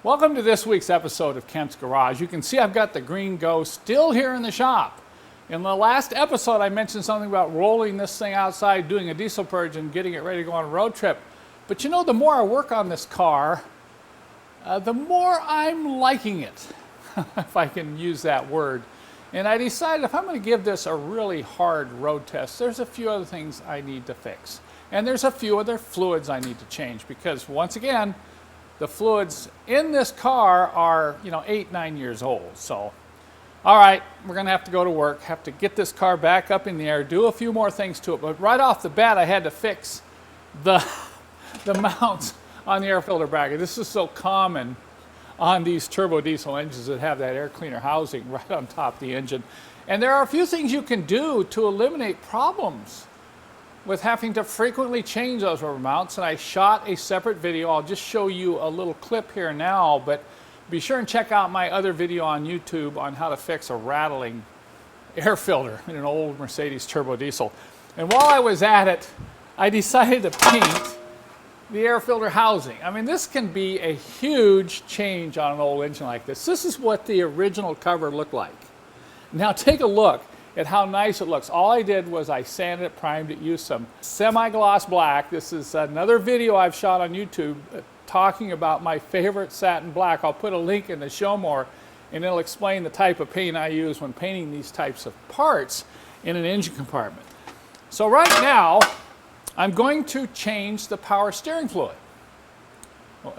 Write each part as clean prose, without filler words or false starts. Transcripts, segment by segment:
Welcome to this week's episode of Kent's Garage. You can see I've got the green Ghost still here in the shop. In the last episode I mentioned something about rolling this thing outside, doing a diesel purge and getting it ready to go on a road trip. But you know, the more I work on this car, the more I'm liking it, if I can use that word. And I decided if I'm going to give this a really hard road test, there's a few other things I need to fix. And there's a few other fluids I need to change because, once again, the fluids in this car are, 8, 9 years old. So, all right, we're going to have to go to work, have to get this car back up in the air, do a few more things to it. But right off the bat, I had to fix the mounts on the air filter bracket. This is so common on these turbo diesel engines that have that air cleaner housing right on top of the engine. And there are a few things you can do to eliminate problems with having to frequently change those rubber mounts, and I shot a separate video. I'll just show you a little clip here now, but be sure and check out my other video on YouTube on how to fix a rattling air filter in an old Mercedes turbo diesel. And while I was at it, I decided to paint the air filter housing. I mean, this can be a huge change on an old engine like this. This is what the original cover looked like. Now take a look at how nice it looks. All I did was I sanded it, primed it, used some semi-gloss black. This is another video I've shot on YouTube talking about my favorite satin black. I'll put a link in the show more, and it'll explain the type of paint I use when painting these types of parts in an engine compartment. So right now, I'm going to change the power steering fluid.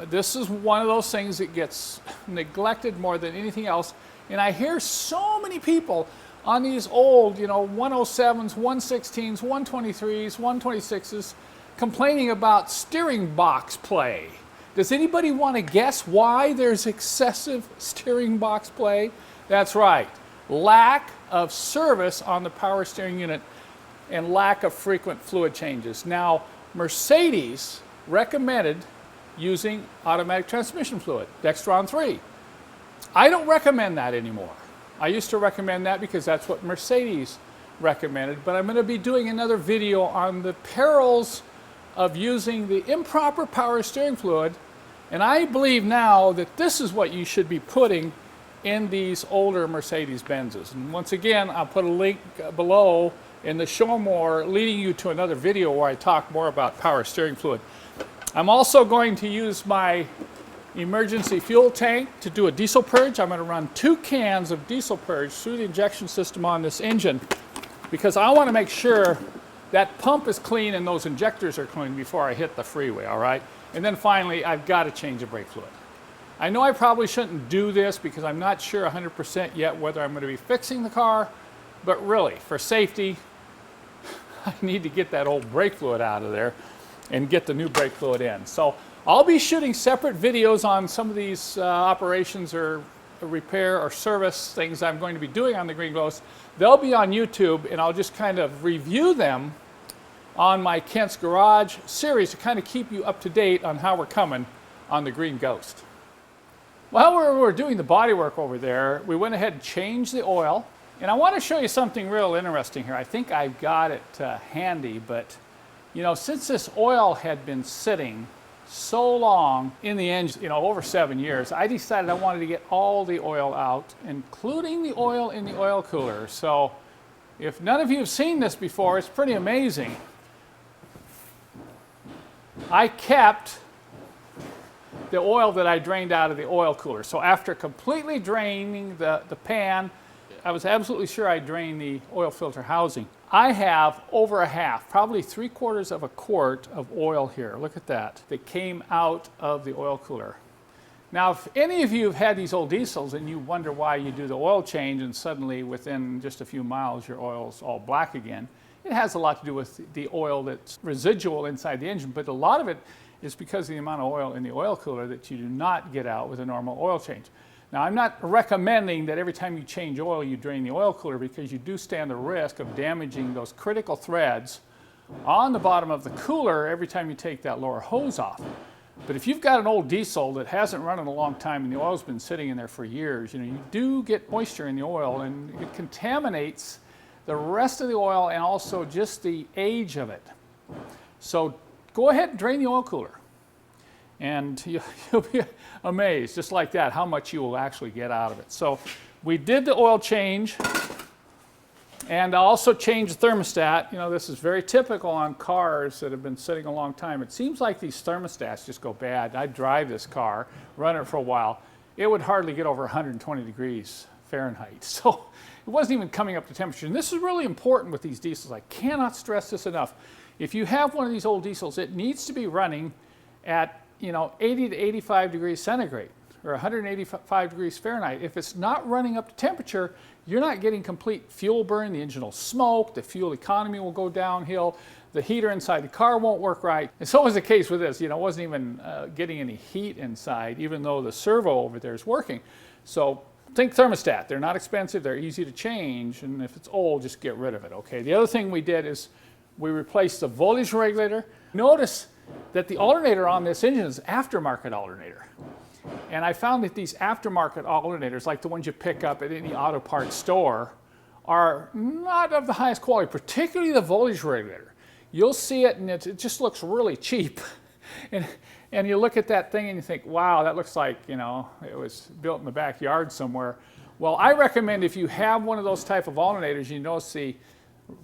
This is one of those things that gets neglected more than anything else, and I hear so many people on these old, 107s, 116s, 123s, 126s, complaining about steering box play. Does anybody want to guess why there's excessive steering box play? That's right, lack of service on the power steering unit and lack of frequent fluid changes. Now, Mercedes recommended using automatic transmission fluid, Dextron 3. I don't recommend that anymore. I used to recommend that because that's what Mercedes recommended, but I'm going to be doing another video on the perils of using the improper power steering fluid, and I believe now that this is what you should be putting in these older Mercedes-Benzes. And once again, I'll put a link below in the show more, leading you to another video where I talk more about power steering fluid. I'm also going to use my emergency fuel tank to do a diesel purge. I'm going to run 2 cans of diesel purge through the injection system on this engine because I want to make sure that pump is clean and those injectors are clean before I hit the freeway, all right? And then finally, I've got to change the brake fluid. I know I probably shouldn't do this because I'm not sure 100% yet whether I'm going to be fixing the car, but really, for safety, I need to get that old brake fluid out of there and get the new brake fluid in. So I'll be shooting separate videos on some of these operations or repair or service things I'm going to be doing on the Green Ghost. They'll be on YouTube, and I'll just kind of review them on my Kent's Garage series to kind of keep you up to date on how we're coming on the Green Ghost. While we were doing the body work over there, we went ahead and changed the oil. And I want to show you something real interesting here. I think I've got it handy, but since this oil had been sitting so long in the engine, over 7 years, I decided I wanted to get all the oil out, including the oil in the oil cooler. So if none of you have seen this before, it's pretty amazing. I kept the oil that I drained out of the oil cooler. So after completely draining the pan, I was absolutely sure I drained the oil filter housing. I have over a half, probably 3/4 of a quart of oil here. Look at that came out of the oil cooler. Now, if any of you have had these old diesels and you wonder why you do the oil change and suddenly within just a few miles your oil's all black again, it has a lot to do with the oil that's residual inside the engine, but a lot of it is because of the amount of oil in the oil cooler that you do not get out with a normal oil change. Now, I'm not recommending that every time you change oil, you drain the oil cooler because you do stand the risk of damaging those critical threads on the bottom of the cooler every time you take that lower hose off. But if you've got an old diesel that hasn't run in a long time and the oil's been sitting in there for years, you do get moisture in the oil and it contaminates the rest of the oil and also just the age of it. So go ahead and drain the oil cooler. And you'll be amazed, just like that, how much you will actually get out of it. So we did the oil change, and I also changed the thermostat. You know, this is very typical on cars that have been sitting a long time. It seems like these thermostats just go bad. I drive this car, run it for a while. It would hardly get over 120 degrees Fahrenheit. So it wasn't even coming up to temperature. And this is really important with these diesels. I cannot stress this enough. If you have one of these old diesels, it needs to be running at 80 to 85 degrees centigrade or 185 degrees Fahrenheit. If it's not running up to temperature, you're not getting complete fuel burn. The engine will smoke, the fuel economy will go downhill, the heater inside the car won't work right. And so was the case with this. It wasn't even getting any heat inside, even though the servo over there is working. So think thermostat. They're not expensive, they're easy to change, and if it's old, just get rid of it, okay? The other thing we did is we replaced the voltage regulator. Notice that the alternator on this engine is aftermarket alternator. And I found that these aftermarket alternators, like the ones you pick up at any auto parts store, are not of the highest quality, particularly the voltage regulator. You'll see it and it just looks really cheap. And you look at that thing and you think, wow, that looks like, it was built in the backyard somewhere. Well, I recommend if you have one of those type of alternators, you notice the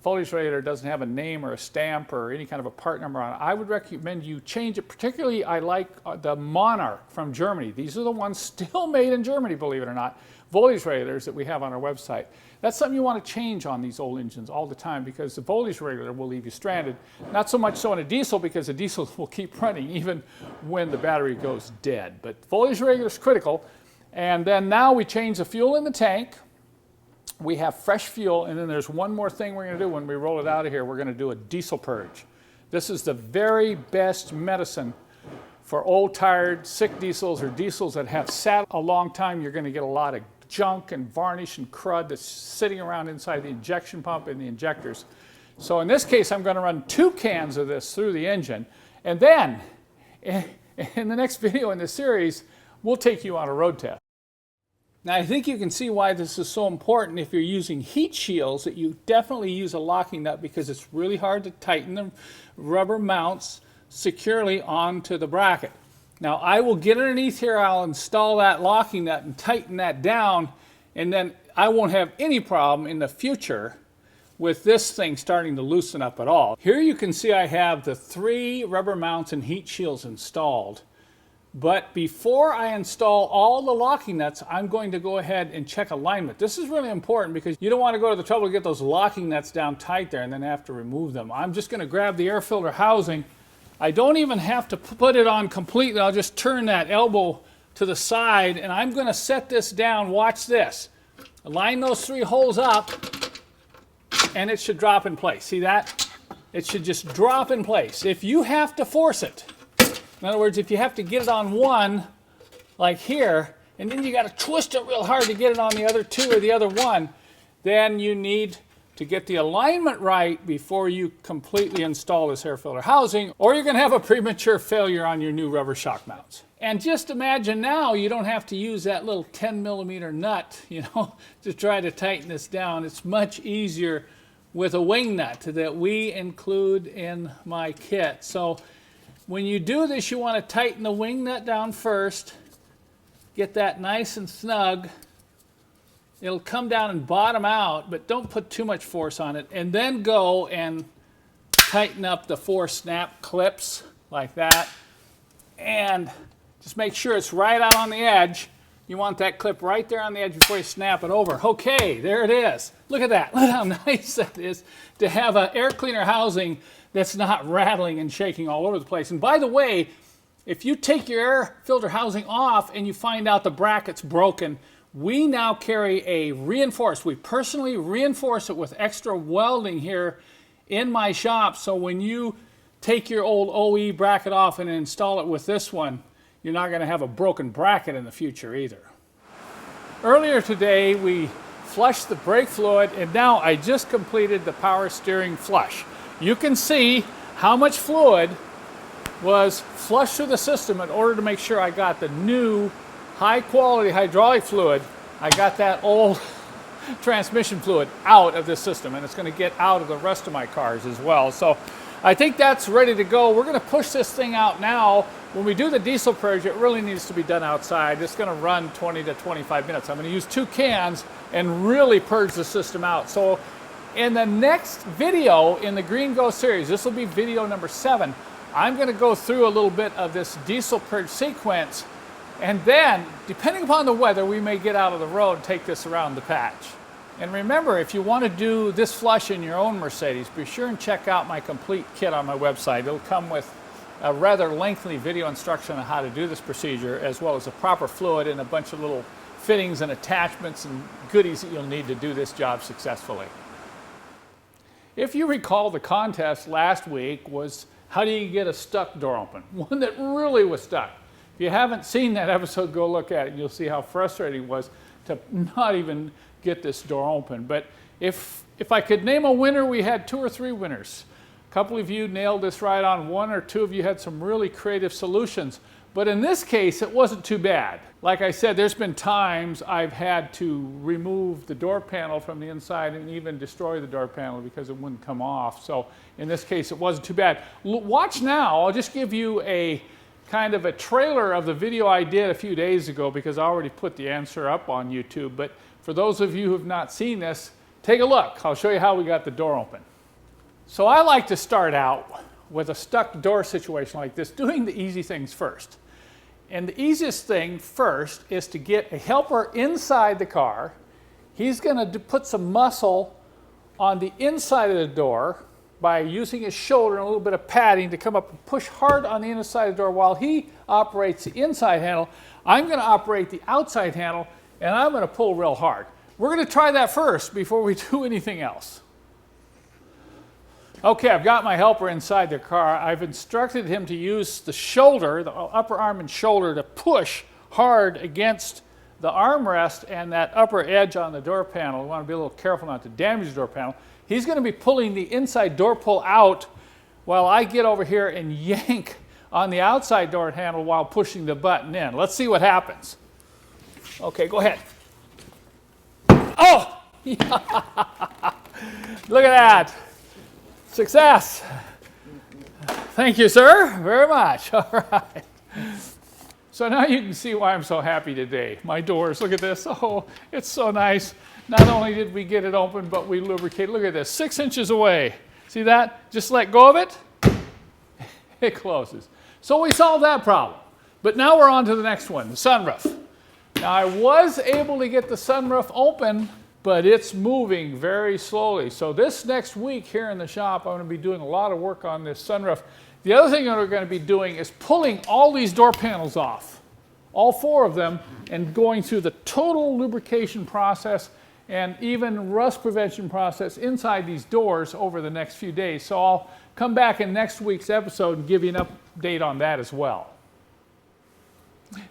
voltage regulator doesn't have a name or a stamp or any kind of a part number on it, I would recommend you change it. Particularly, I like the Monarch from Germany. These are the ones still made in Germany, believe it or not, voltage regulators that we have on our website. That's something you want to change on these old engines all the time, because the voltage regulator will leave you stranded. Not so much so in a diesel, because the diesel will keep running even when the battery goes dead. But voltage regulator is critical. And then now we change the fuel in the tank. We have fresh fuel, and then there's one more thing we're going to do when we roll it out of here. We're going to do a diesel purge. This is the very best medicine for old, tired, sick diesels or diesels that have sat a long time. You're going to get a lot of junk and varnish and crud that's sitting around inside the injection pump and the injectors. So in this case, I'm going to run 2 cans of this through the engine, and then in the next video in this series, we'll take you on a road test. Now, I think you can see why this is so important if you're using heat shields, that you definitely use a locking nut, because it's really hard to tighten the rubber mounts securely onto the bracket. Now, I will get underneath here, I'll install that locking nut and tighten that down, and then I won't have any problem in the future with this thing starting to loosen up at all. Here you can see I have the 3 rubber mounts and heat shields installed. But before I install all the locking nuts, I'm going to go ahead and check alignment. This is really important because you don't want to go to the trouble to get those locking nuts down tight there and then have to remove them. I'm just going to grab the air filter housing. I don't even have to put it on completely. I'll just turn that elbow to the side, and I'm going to set this down. Watch this. Align those 3 holes up, and it should drop in place. See that? It should just drop in place. If you have to force it, in other words, if you have to get it on one, like here, and then you got to twist it real hard to get it on the other 2 or the other one, then you need to get the alignment right before you completely install this air filter housing, or you're going to have a premature failure on your new rubber shock mounts. And just imagine now you don't have to use that little 10mm nut, to try to tighten this down. It's much easier with a wing nut that we include in my kit. So when you do this, you want to tighten the wing nut down first, get that nice and snug. It'll come down and bottom out, but don't put too much force on it. And then go and tighten up the 4 snap clips like that. And just make sure it's right out on the edge. You want that clip right there on the edge before you snap it over. Okay, there it is. Look at that. Look how nice that is to have an air cleaner housing that's not rattling and shaking all over the place. And by the way, if you take your air filter housing off and you find out the bracket's broken, we now carry a reinforced. We personally reinforce it with extra welding here in my shop. So when you take your old OE bracket off and install it with this one, you're not going to have a broken bracket in the future either. Earlier today, we flushed the brake fluid, and now I just completed the power steering flush. You can see how much fluid was flushed through the system in order to make sure I got the new high-quality hydraulic fluid. I got that old transmission fluid out of this system, and it's going to get out of the rest of my cars as well. So I think that's ready to go. We're going to push this thing out now. When we do the diesel purge, it really needs to be done outside. It's going to run 20 to 25 minutes. I'm going to use 2 cans and really purge the system out. So in the next video in the Green Go series, this will be video number 7, I'm going to go through a little bit of this diesel purge sequence, and then, depending upon the weather, we may get out of the road and take this around the patch. And remember, if you want to do this flush in your own Mercedes, be sure and check out my complete kit on my website. It'll come with a rather lengthy video instruction on how to do this procedure, as well as the proper fluid and a bunch of little fittings and attachments and goodies that you'll need to do this job successfully. If you recall, the contest last week was, how do you get a stuck door open? One that really was stuck. If you haven't seen that episode, go look at it and you'll see how frustrating it was to not even get this door open. But if I could name a winner, we had 2 or 3 winners. A couple of you nailed this right on. 1 or 2 of you had some really creative solutions. But in this case, it wasn't too bad. Like I said, there's been times I've had to remove the door panel from the inside and even destroy the door panel because it wouldn't come off. So in this case, it wasn't too bad. Watch now. I'll just give you a kind of a trailer of the video I did a few days ago, because I already put the answer up on YouTube. But for those of you who have not seen this, take a look. I'll show you how we got the door open. So I like to start out with a stuck door situation like this, doing the easy things first. And the easiest thing first is to get a helper inside the car. He's going to put some muscle on the inside of the door by using his shoulder and a little bit of padding to come up and push hard on the inside of the door while he operates the inside handle. I'm going to operate the outside handle, and I'm going to pull real hard. We're going to try that first before we do anything else. Okay, I've got my helper inside the car. I've instructed him to use the shoulder, the upper arm and shoulder, to push hard against the armrest and that upper edge on the door panel. We want to be a little careful not to damage the door panel. He's going to be pulling the inside door pull out while I get over here and yank on the outside door handle while pushing the button in. Let's see what happens. Okay, go ahead. Oh! Look at that. Success. Thank you, sir, very much. All right. So now you can see why I'm so happy today. My doors, look at this. Oh, it's so nice. Not only did we get it open, but we lubricated. Look at this, 6 inches away. See that? Just let go of it, it closes. So we solved that problem. But now we're on to the next one, the sunroof. Now I was able to get the sunroof open, but it's moving very slowly. So this next week here in the shop, I'm going to be doing a lot of work on this sunroof. The other thing that we're going to be doing is pulling all these door panels off, all 4 of them, and going through the total lubrication process and even rust prevention process inside these doors over the next few days. So I'll come back in next week's episode and give you an update on that as well.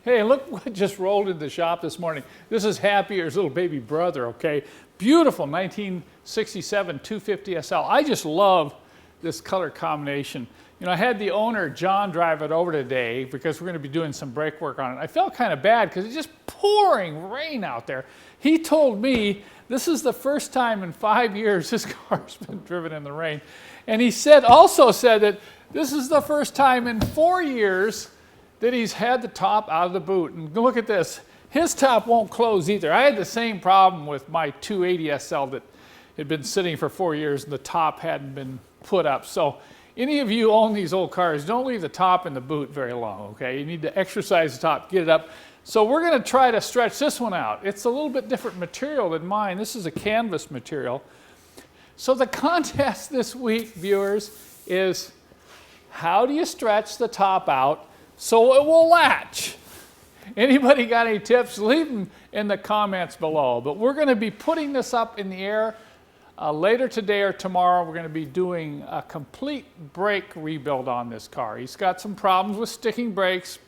Hey, look what just rolled into the shop this morning. This is Happier's little baby brother, okay? Beautiful 1967 250 SL. I just love this color combination. You know, I had the owner, John, drive it over today because we're going to be doing some brake work on it. I felt kind of bad because it's just pouring rain out there. He told me this is the first time in 5 years his car's been driven in the rain. And he also said that this is the first time in 4 years that he's had the top out of the boot. And look at this. His top won't close either. I had the same problem with my 280 SL that had been sitting for 4 years and the top hadn't been put up. So any of you own these old cars, don't leave the top in the boot very long, okay? You need to exercise the top, get it up. So we're going to try to stretch this one out. It's a little bit different material than mine. This is a canvas material. So the contest this week, viewers, is how do you stretch the top out so it will latch? Anybody got any tips? Leave them in the comments below. But we're going to be putting this up in the air later today or tomorrow. We're going to be doing a complete brake rebuild on this car. He's got some problems with sticking brakes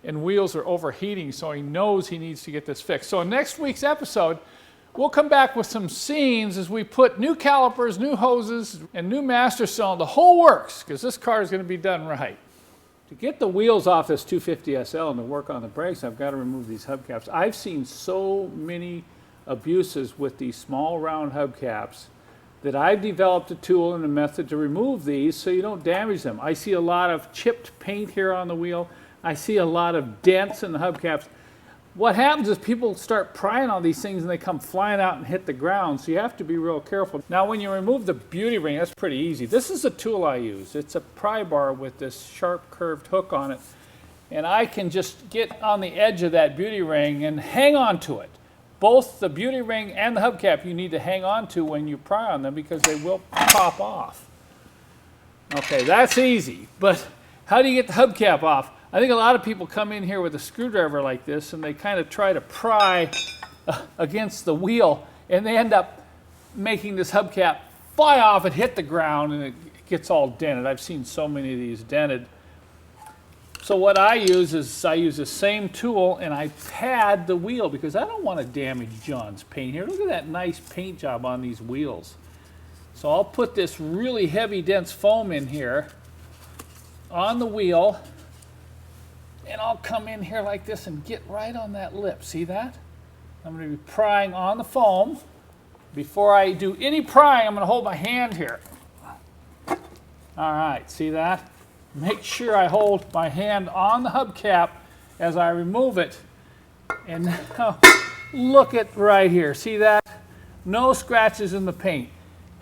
and wheels are overheating, so he knows he needs to get this fixed. So in next week's episode, we'll come back with some scenes as we put new calipers, new hoses, and new master cylinder, the whole works, because this car is going to be done right. To get the wheels off this 250 SL and to work on the brakes, I've got to remove these hubcaps. I've seen so many abuses with these small round hubcaps that I've developed a tool and a method to remove these so you don't damage them. I see a lot of chipped paint here on the wheel. I see a lot of dents in the hubcaps. What happens is people start prying on these things and they come flying out and hit the ground, so you have to be real careful. Now when you remove the beauty ring, that's pretty easy. This is the tool I use. It's a pry bar with this sharp curved hook on it, and I can just get on the edge of that beauty ring and hang on to it. Both the beauty ring and the hubcap you need to hang on to when you pry on them because they will pop off. Okay, that's easy, but how do you get the hubcap off? I think a lot of people come in here with a screwdriver like this and they kind of try to pry against the wheel and they end up making this hubcap fly off and hit the ground and it gets all dented. I've seen so many of these dented. So what I use is I use the same tool and I pad the wheel because I don't want to damage John's paint here. Look at that nice paint job on these wheels. So I'll put this really heavy dense foam in here on the wheel and I'll come in here like this and get right on that lip. See that? I'm going to be prying on the foam. Before I do any prying, I'm going to hold my hand here. All right, see that? Make sure I hold my hand on the hubcap as I remove it. And now, look at right here. See that? No scratches in the paint.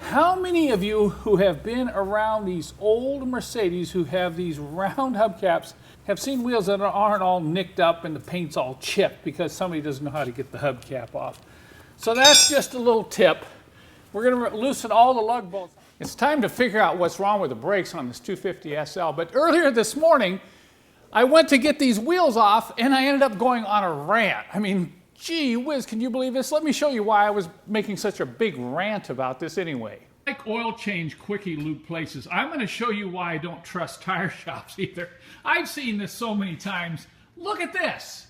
How many of you who have been around these old Mercedes who have these round hubcaps have seen wheels that aren't all nicked up and the paint's all chipped because somebody doesn't know how to get the hubcap off? So that's just a little tip. We're going to loosen all the lug bolts. It's time to figure out what's wrong with the brakes on this 250 SL. But earlier this morning, I went to get these wheels off and I ended up going on a rant. I mean, gee whiz, can you believe this? Let me show you why I was making such a big rant about this anyway. Like oil change quickie lube places, I'm going to show you why I don't trust tire shops either. I've seen this so many times. Look at this.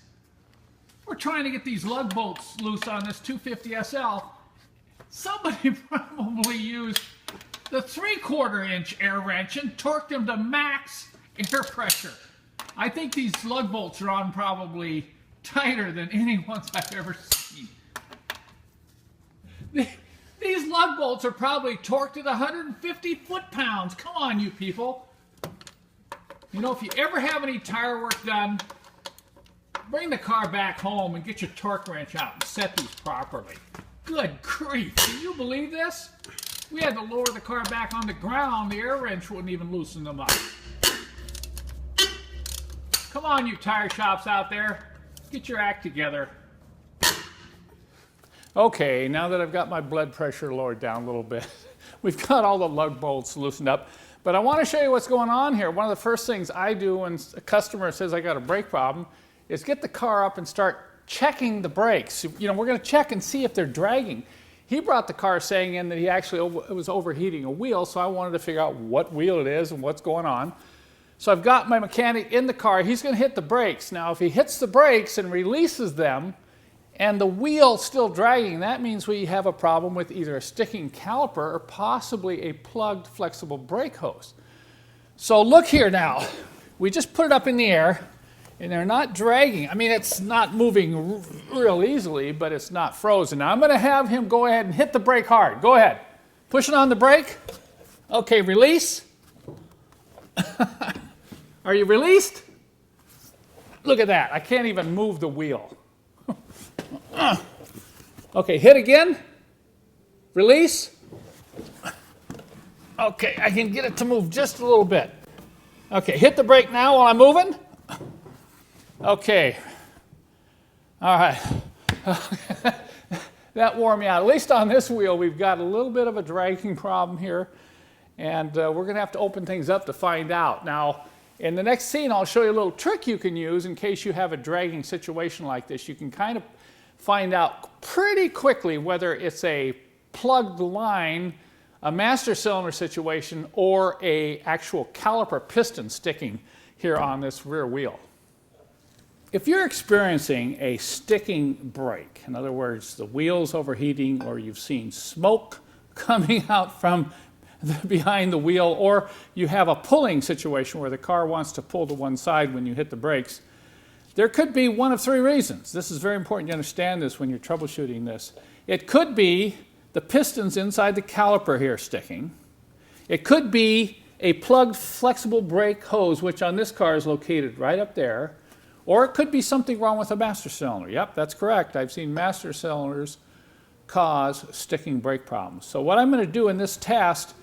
We're trying to get these lug bolts loose on this 250 SL. Somebody probably used the 3/4 inch air wrench and torqued them to max air pressure. I think these lug bolts are on probably tighter than any ones I've ever seen. These lug bolts are probably torqued at 150 foot-pounds. Come on, you people. You know, if you ever have any tire work done, bring the car back home and get your torque wrench out and set these properly. Good grief, can you believe this? We had to lower the car back on the ground. The air wrench wouldn't even loosen them up. Come on, you tire shops out there. Get your act together. Okay, now that I've got my blood pressure lowered down a little bit, we've got all the lug bolts loosened up. But I want to show you what's going on here. One of the first things I do when a customer says I got a brake problem is get the car up and start checking the brakes. You know, we're going to check and see if they're dragging. He brought the car saying in that he actually was overheating a wheel, so I wanted to figure out what wheel it is and what's going on. So I've got my mechanic in the car. He's going to hit the brakes. Now, if he hits the brakes and releases them and the wheel's still dragging, that means we have a problem with either a sticking caliper or possibly a plugged flexible brake hose. So look here now. We just put it up in the air and they're not dragging. I mean, it's not moving real easily, but it's not frozen. Now I'm going to have him go ahead and hit the brake hard. Go ahead. Push it on the brake. Okay, release. Are you released? Look at that. I can't even move the wheel. Okay, hit again. Release. Okay, I can get it to move just a little bit. Okay, hit the brake now while I'm moving. Okay. All right. That wore me out. At least on this wheel, we've got a little bit of a dragging problem here. And we're going to have to open things up to find out. Now, in the next scene, I'll show you a little trick you can use in case you have a dragging situation like this. You can kind of find out pretty quickly whether it's a plugged line, a master cylinder situation, or a actual caliper piston sticking here on this rear wheel. If you're experiencing a sticking brake, in other words, the wheel's overheating or you've seen smoke coming out from behind the wheel, or you have a pulling situation where the car wants to pull to one side when you hit the brakes, there could be one of three reasons. This is very important you understand this when you're troubleshooting this. It could be the pistons inside the caliper here sticking. It could be a plugged flexible brake hose, which on this car is located right up there. Or it could be something wrong with the master cylinder. Yep, that's correct. I've seen master cylinders cause sticking brake problems. So what I'm going to do in this test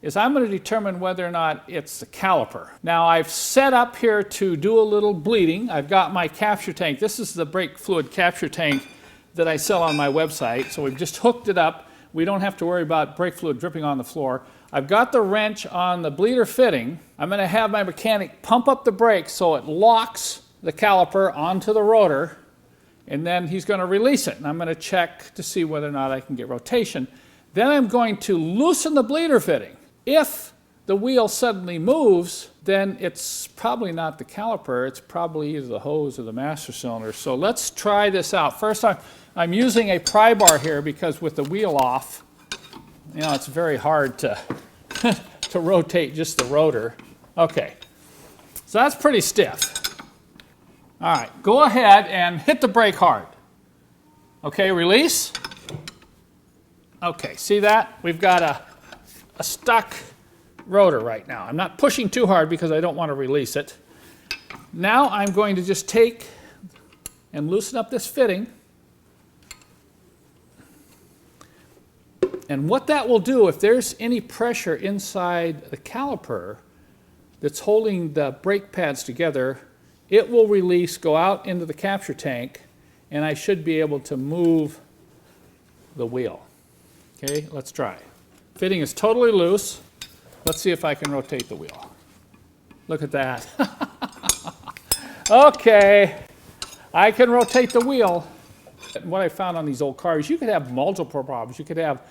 is I'm going to determine whether or not it's the caliper. Now I've set up here to do a little bleeding. I've got my capture tank. This is the brake fluid capture tank that I sell on my website. So we've just hooked it up. We don't have to worry about brake fluid dripping on the floor. I've got the wrench on the bleeder fitting. I'm going to have my mechanic pump up the brake so it locks the caliper onto the rotor, and then he's going to release it. And I'm going to check to see whether or not I can get rotation. Then I'm going to loosen the bleeder fitting. If the wheel suddenly moves, then it's probably not the caliper. It's probably either the hose or the master cylinder. So let's try this out. First, I'm using a pry bar here because with the wheel off, you know, it's very hard to, to rotate just the rotor. Okay, so that's pretty stiff. All right, go ahead and hit the brake hard. Okay, release. Okay, see that? We've got a stuck rotor right now. I'm not pushing too hard because I don't want to release it. Now I'm going to just take and loosen up this fitting. And what that will do, if there's any pressure inside the caliper that's holding the brake pads together, it will release, go out into the capture tank, and I should be able to move the wheel. Okay, let's try. Fitting is totally loose. Let's see if I can rotate the wheel. Look at that. Okay, I can rotate the wheel. What I found on these old cars, you could have multiple problems. You could have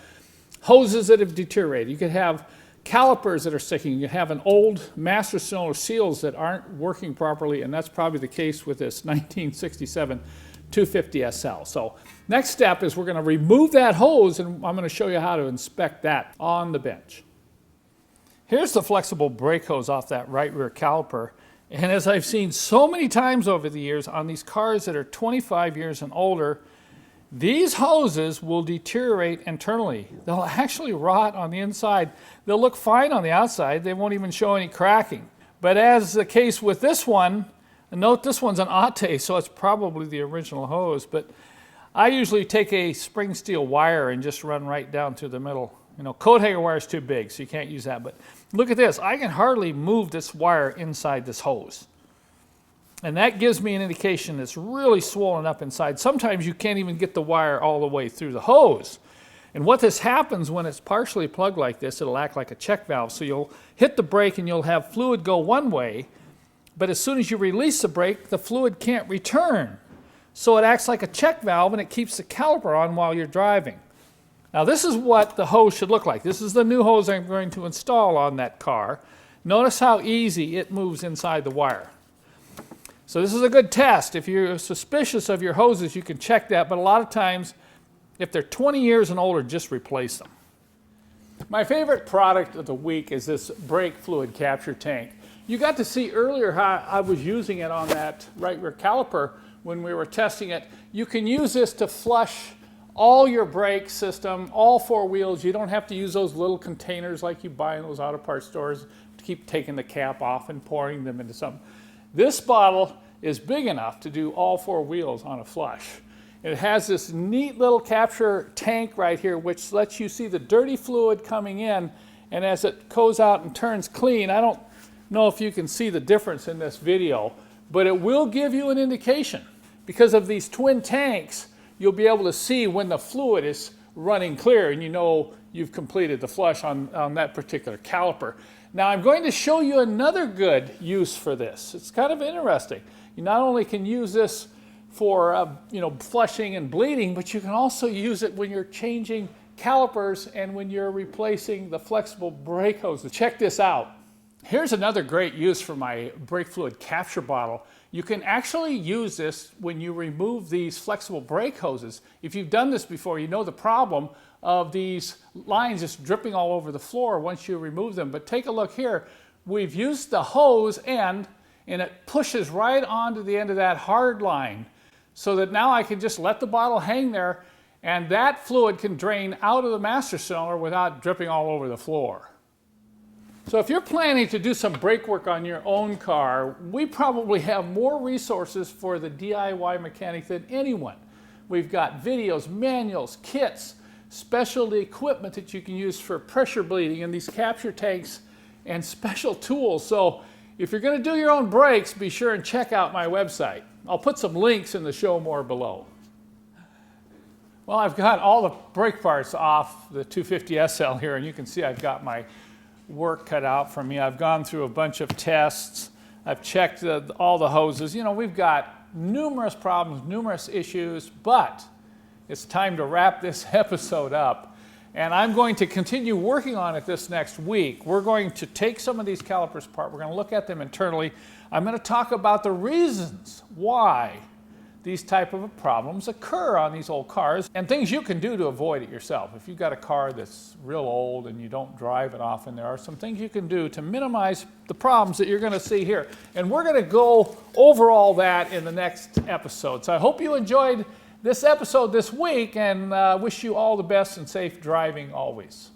hoses that have deteriorated. You could have calipers that are sticking. You have an old master cylinder seals that aren't working properly, and that's probably the case with this 1967 250 SL. So next step is we're going to remove that hose, and I'm going to show you how to inspect that on the bench. Here's the flexible brake hose off that right rear caliper. And as I've seen so many times over the years on these cars that are 25 years and older, these hoses will deteriorate internally. They'll actually rot on the inside. They'll look fine on the outside. They won't even show any cracking. But as the case with this one, note this one's an Ate, so it's probably the original hose. But I usually take a spring steel wire and just run right down through the middle. You know, coat hanger wire is too big, so you can't use that. But look at this. I can hardly move this wire inside this hose. And that gives me an indication it's really swollen up inside. Sometimes you can't even get the wire all the way through the hose. And what this happens when it's partially plugged like this, it'll act like a check valve. So you'll hit the brake and you'll have fluid go one way, but as soon as you release the brake, the fluid can't return. So it acts like a check valve and it keeps the caliper on while you're driving. Now this is what the hose should look like. This is the new hose I'm going to install on that car. Notice how easy it moves inside the wire. So this is a good test. If you're suspicious of your hoses, you can check that, but a lot of times, if they're 20 years and older, just replace them. My favorite product of the week is this brake fluid capture tank. You got to see earlier how I was using it on that right rear caliper when we were testing it. You can use this to flush all your brake system, all four wheels. You don't have to use those little containers like you buy in those auto parts stores to keep taking the cap off and pouring them into something. This bottle is big enough to do all four wheels on a flush. It has this neat little capture tank right here which lets you see the dirty fluid coming in, and as it goes out and turns clean, I don't know if you can see the difference in this video, but it will give you an indication. Because of these twin tanks, you'll be able to see when the fluid is running clear and you know you've completed the flush on that particular caliper. Now I'm going to show you another good use for this. It's kind of interesting. You not only can use this for flushing and bleeding, but you can also use it when you're changing calipers and when you're replacing the flexible brake hoses. Check this out. Here's another great use for my brake fluid capture bottle. You can actually use this when you remove these flexible brake hoses. If you've done this before, you know the problem of these lines just dripping all over the floor once you remove them. But take a look here. We've used the hose end and it pushes right onto the end of that hard line so that now I can just let the bottle hang there And that fluid can drain out of the master cylinder without dripping all over the floor. So if you're planning to do some brake work on your own car, we probably have more resources for the DIY mechanic than anyone. We've got videos, manuals, kits, specialty equipment that you can use for pressure bleeding in these capture tanks, and special tools. So if you're going to do your own brakes, be sure and check out my website. I'll put some links in the show more below. Well, I've got all the brake parts off the 250 SL here, and you can see I've got my work cut out for me. I've gone through a bunch of tests. I've checked all the hoses. You know, we've got numerous problems, numerous issues, but it's time to wrap this episode up. And I'm going to continue working on it this next week. We're going to take some of these calipers apart. We're going to look at them internally. I'm going to talk about the reasons why these type of problems occur on these old cars and things you can do to avoid it yourself. If you've got a car that's real old and you don't drive it often, there are some things you can do to minimize the problems that you're going to see here. And we're going to go over all that in the next episode. So I hope you enjoyed this episode this week, and wish you all the best and safe driving always.